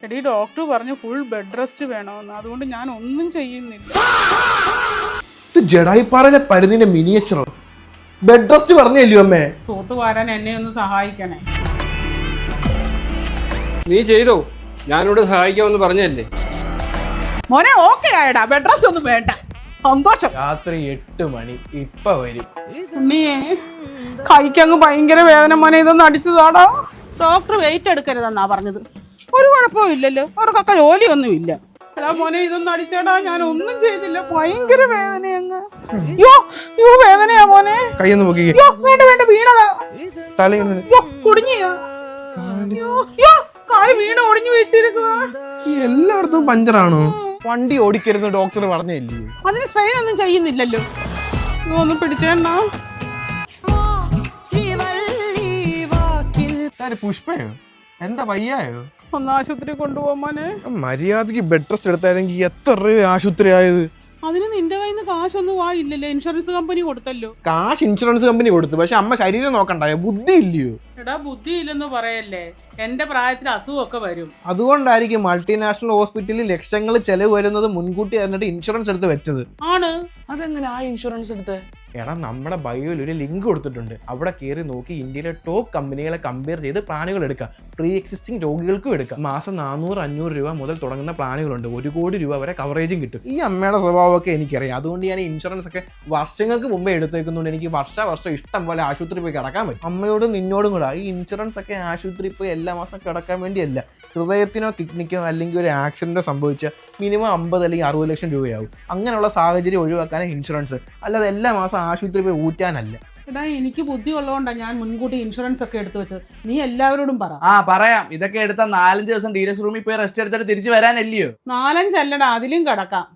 എടീ ഡോക്ടർ പറഞ്ഞു full bed rest വേണമെന്ന്, അതുകൊണ്ട് ഞാൻ ഒന്നും ചെയ്യുന്നില്ല. ഇത് ജഡായിപ്പാറയിലെ പരുന്നിന്റെ മിനിയേച്ചറോ? ബെഡ് റെസ്റ്റ് പറഞ്ഞല്ലോ അമ്മേ. തൂത്ത് വാരാൻ എന്നെ ഒന്ന് സഹായിക്കണേ. നീ ചെയ്തോ, ഞാനിവിടെ സഹായിക്കാമെന്ന് പറഞ്ഞല്ലേ. മോനെ ഓക്കെ ആയടാ, ബെഡ് റെസ്റ്റ് ഒന്നും വേണ്ട. സന്തോഷം. രാത്രി 8 മണി ഇപ്പൊ വരും. ഉണ്ണിയേ കൈക്കങ്ങ് ഭയങ്കര വേദന, മോനെ ഇതൊന്ന് അടിച്ചതാടാ. ഡോക്ടർ വെയിറ്റ് എടുക്കരുതെന്നാ പറഞ്ഞത്. ഒരു കുഴപ്പവും ഇല്ലല്ലോ, അവർക്കൊക്കെ ജോലിയൊന്നും ഇല്ല. എടാ മോനെ ഇതൊന്നും അടിച്ചേടാ, ഞാൻ ഒന്നും ചെയ്തില്ല, ഭയങ്കര വേദനയങ്ങ്. യോ വേദനയാ മോനെ. കൈയൊന്ന് നോക്കി. വേണ്ട വേണ്ട, വീണതാ. തലയൊന്ന് കുടുങ്ങിയാ. കായ് വീണ് ഒടിഞ്ഞു വെച്ചിരിക്കുക. എല്ലായിടത്തും പഞ്ചറാണോ? വണ്ടി ഓടിക്കരുത് ഡോക്ടർ പറഞ്ഞല്ലേ. അതിന് സ്ട്രെയിൻ ഒന്നും ചെയ്യുന്നില്ലല്ലോ. ഒന്ന് പിടിച്ചേണ്ണ. പുഷ്പയോ എന്താ വയ്യായോ? ഒന്ന് ആശുപത്രി കൊണ്ടുപോകാൻ മോനെ. മര്യാദക്ക് ബെഡ് റെസ്റ്റ് എടുത്തായിരുന്നെങ്കിൽ എത്ര രൂപ ആശുപത്രി ആയത്? അതിന് നിന്റെ കയ്യിൽ നിന്ന് കാശൊന്നും ആയില്ലല്ലോ, ഇൻഷുറൻസ് കമ്പനി കൊടുത്തല്ലോ. കാശ് ഇൻഷുറൻസ് കമ്പനി കൊടുത്തു, പക്ഷെ അമ്മ ശരീരം നോക്കണ്ടായോ? ബുദ്ധി ഇല്ലയോ? എടാ ബുദ്ധി ഇല്ലെന്ന് പറയല്ലേ, എന്റെ പ്രായത്തിൽ അസുഖമൊക്കെ വരും. അതുകൊണ്ടായിരിക്കും മൾട്ടിനാഷണൽ ഹോസ്പിറ്റലിൽ ലക്ഷങ്ങൾ ചെലവ് വരുന്നത് മുൻകൂട്ടി എന്നിട്ട് ഇൻഷുറൻസ് എടുത്ത് വെച്ചത്. ആണ്. അതെങ്ങനെ ആ ഇൻഷുറൻസ് എടുത്ത്? എടാ നമ്മുടെ ബയോയിൽ ഒരു ലിങ്ക് കൊടുത്തിട്ടുണ്ട്, അവിടെ കയറി നോക്കി ഇന്ത്യയിലെ ടോപ്പ് കമ്പനികളെ കമ്പയർ ചെയ്ത് പ്ലാനുകൾ എടുക്കാം. പ്രീ എക്സിസ്റ്റിംഗ് രോഗികൾക്കും എടുക്കാം. മാസം 400-500 രൂപ മുതൽ തുടങ്ങുന്ന പ്ലാനുകളുണ്ട്. 1 കോടി രൂപ വരെ കവറേജും കിട്ടും. ഈ അമ്മയുടെ സ്വഭാവമൊക്കെ എനിക്കറിയാം, അതുകൊണ്ട് ഞാൻ ഇൻഷുറൻസ് ഒക്കെ വർഷങ്ങൾക്ക് മുമ്പേ എടുത്തേക്കുന്നുണ്ട്. എനിക്ക് വർഷം ഇഷ്ടം പോലെ ആശുപത്രി പോയി കിടക്കാൻ പറ്റും. അമ്മയോടും നിന്നോടും കൂടെ ഈ ഇൻഷുറൻസ് ഒക്കെ ആശുപത്രി പോയി എല്ലാ മാസം കിടക്കാൻ വേണ്ടിയല്ല. ഹൃദയത്തിനോ കിഡ്നിക്കോ അല്ലെങ്കിൽ ഒരു ആക്സിഡന്റോ സംഭവിച്ചാൽ മിനിമം 50 അല്ലെങ്കിൽ 60 ലക്ഷം രൂപയാവും. അങ്ങനെയുള്ള സാഹചര്യം ഒഴിവാക്കാനാണ് ഇൻഷുറൻസ്, അല്ലാതെ എല്ലാ മാസം ആശുപത്രി പോയി ഊറ്റാനല്ല. എടാ എനിക്ക് ബുദ്ധി ഉള്ളതുകൊണ്ടാണ് ഞാൻ മുൻകൂട്ടി ഇൻഷുറൻസ് ഒക്കെ എടുത്തു വെച്ചത്. നീ എല്ലാവരോടും പറ. പറയാം. ഇതൊക്കെ എടുത്താൽ 4-5 ദിവസം ഡീലക്സ് റൂമിൽ പോയി റെസ്റ്റ് എടുത്തിട്ട് തിരിച്ചു വരാനല്ലയോ? 4-5 അല്ലടാ, അതിലും കിടക്കാം.